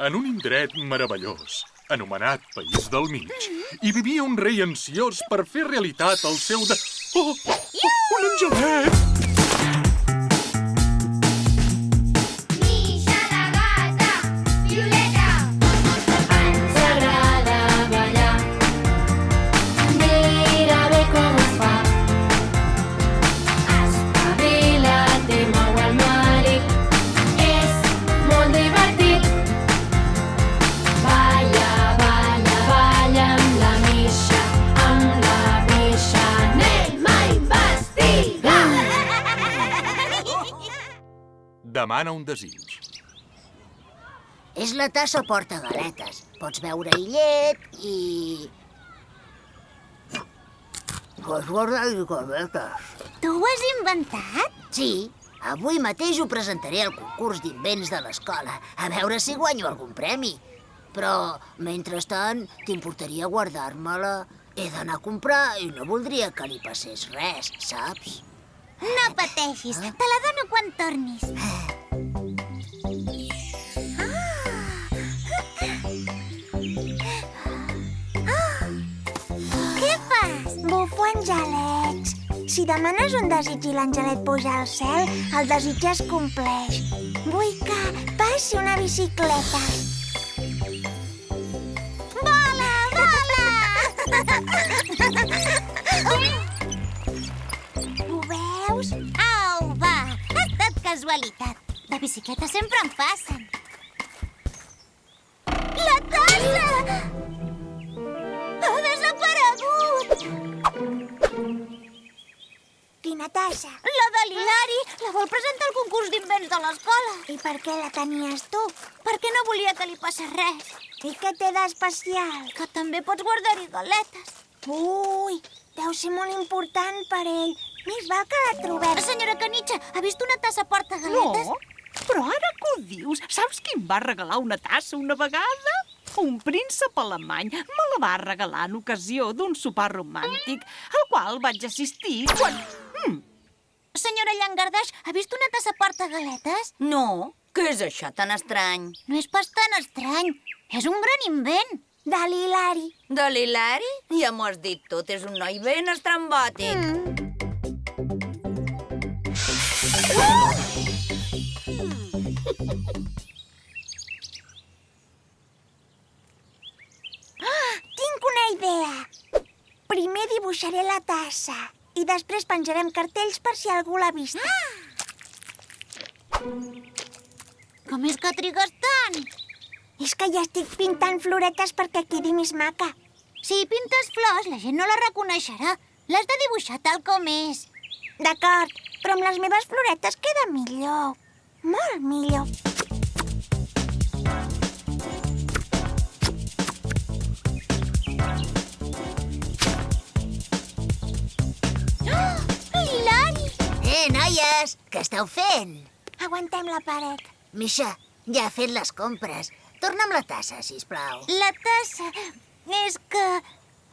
En un indret meravellós, anomenat País del Mig, hi vivia un rei ansiós per fer realitat el seu Oh! Un angelet! Demana un desig. És la tassa porta-galetes. Pots beure-hi llet i... Porta-galetes. Tu ho has inventat? Sí, avui mateix ho presentaré al concurs d'invents de l'escola, a veure si guanyo algun premi. Però, mentrestant, t'importaria guardar-me-la? He d'anar a comprar i no voldria que li passés res, saps? No pateixis, te la dono quan tornis. Què fas? Bufo angelets. Si demanes un desig i l'angelet puja al cel, el desig es compleix. Vull que passi una bicicleta. Vola, vola! Ho veus? Au, va, ha estat casualitat. De bicicleta sempre en passen. La tassa! Ha desaparegut! Quina tassa? La de l'Hilari la vol presentar al concurs d'invents de l'escola. I per què la tenies tu? Perquè no volia que li passés res. I què té d'especial? Que també pots guardar-hi galetes. Ui, deu ser molt important per ell. Més val que la trobem. Senyora Canitxa, ha vist una tassa porta-galetes? No, però ara que ho dius, saps qui em va regalar una tassa una vegada? Un príncep alemany me la va regalar en ocasió d'un sopar romàntic, al qual vaig assistir quan... Senyora Llangardaix, ha vist una tassa porta-galetes? No, què és això tan estrany? No és pas tan estrany. És un gran invent. De l'Hilari. De l'Hilari? Ja m'ho has dit tot, és un noi ben estrambòtic. Tinc una idea. Primer dibuixaré la tassa i després penjarem cartells per si algú l'ha vista. Com és que trigues tant? És que ja estic pintant floretes perquè quedi més maca. Si pintes flors, la gent no la reconeixerà. L'has de dibuixar tal com és. D'acord, però amb les meves floretes queda millor. Molt millor. Noies, què esteu fent? Aguantem la paret. Misha, ja ha fet les compres. Torna'm la tassa, sisplau. La tassa... És que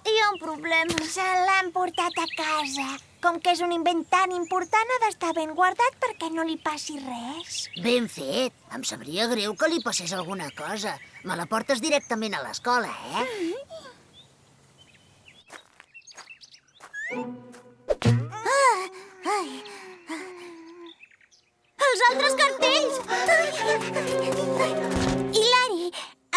hi ha un problema. Se l'han portat a casa. Com que és un invent tan important, ha d'estar ben guardat perquè no li passi res. Ben fet. Em sabria greu que li passés alguna cosa. Me la portes directament a l'escola, Els altres cartells! Hilari,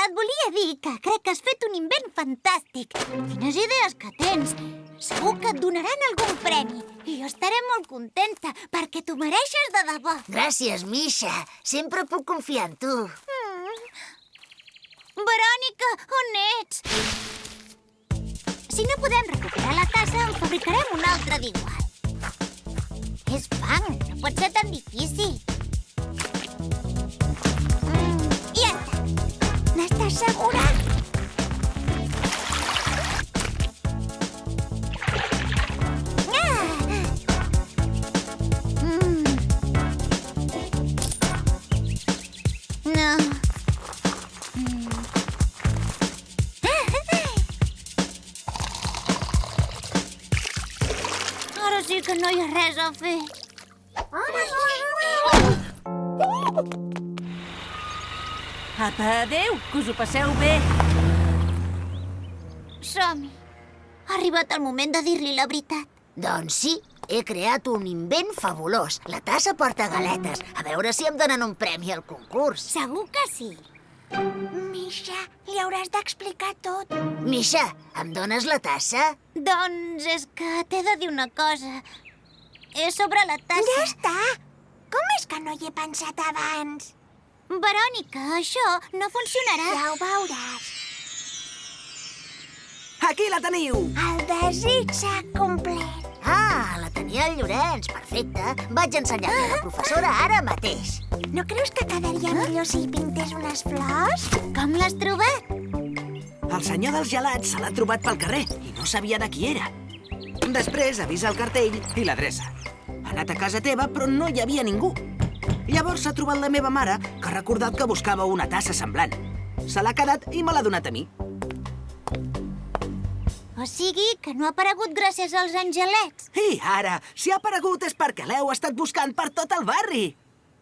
et volia dir que crec que has fet un invent fantàstic. Quines idees que tens! Segur que et donaran algun premi. I jo estaré molt contenta, perquè t'ho mereixes de debò. Gràcies, Misha. Sempre puc confiar en tu. Verònica, on ets? Si no podem recuperar la tassa, en fabricarem una altra d'igual. És fang, no pot ser tan difícil. Ja està. N'estàs segura? No. Ara sí que no hi ha res a fer. Apa, adéu, que us ho passeu bé. Som-hi. Ha arribat el moment de dir-li la veritat. Doncs sí, he creat un invent fabulós. La tassa porta galetes. A veure si em donen un premi al concurs. Segur que sí. Misha, li hauràs d'explicar tot. Misha, em dones la tassa? Doncs és que t'he de dir una cosa. És sobre la tassa. Ja està. Com és que no hi he pensat abans? Verònica, això no funcionarà. Ja ho veuràs. Aquí la teniu! El desig s'ha complert. Ah, la tenia el Llorenç, perfecte. Vaig ensenyar-li a la professora ara mateix. No creus que quedaria millor si hi pintés unes flors? Com l'has trobat? El senyor dels gelats se l'ha trobat pel carrer i no sabia de qui era. Després avisa el cartell i l'adreça. Ha anat a casa teva, però no hi havia ningú. Llavors s'ha trobat la meva mare, que ha recordat que buscava una tassa semblant. Se l'ha quedat i me l'ha donat a mi. O sigui que no ha aparegut gràcies als angelets. I ara, si ha aparegut és perquè l'heu estat buscant per tot el barri.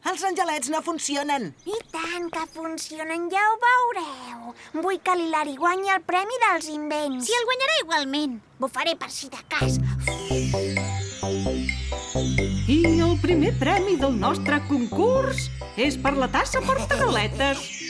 Els angelets no funcionen. I tant que funcionen, ja ho veureu. Vull que l'Hilari guanyi el premi dels invents. Si el guanyarà igualment. Bufaré per si de cas. I el primer premi del nostre concurs és per la tassa portagaletes.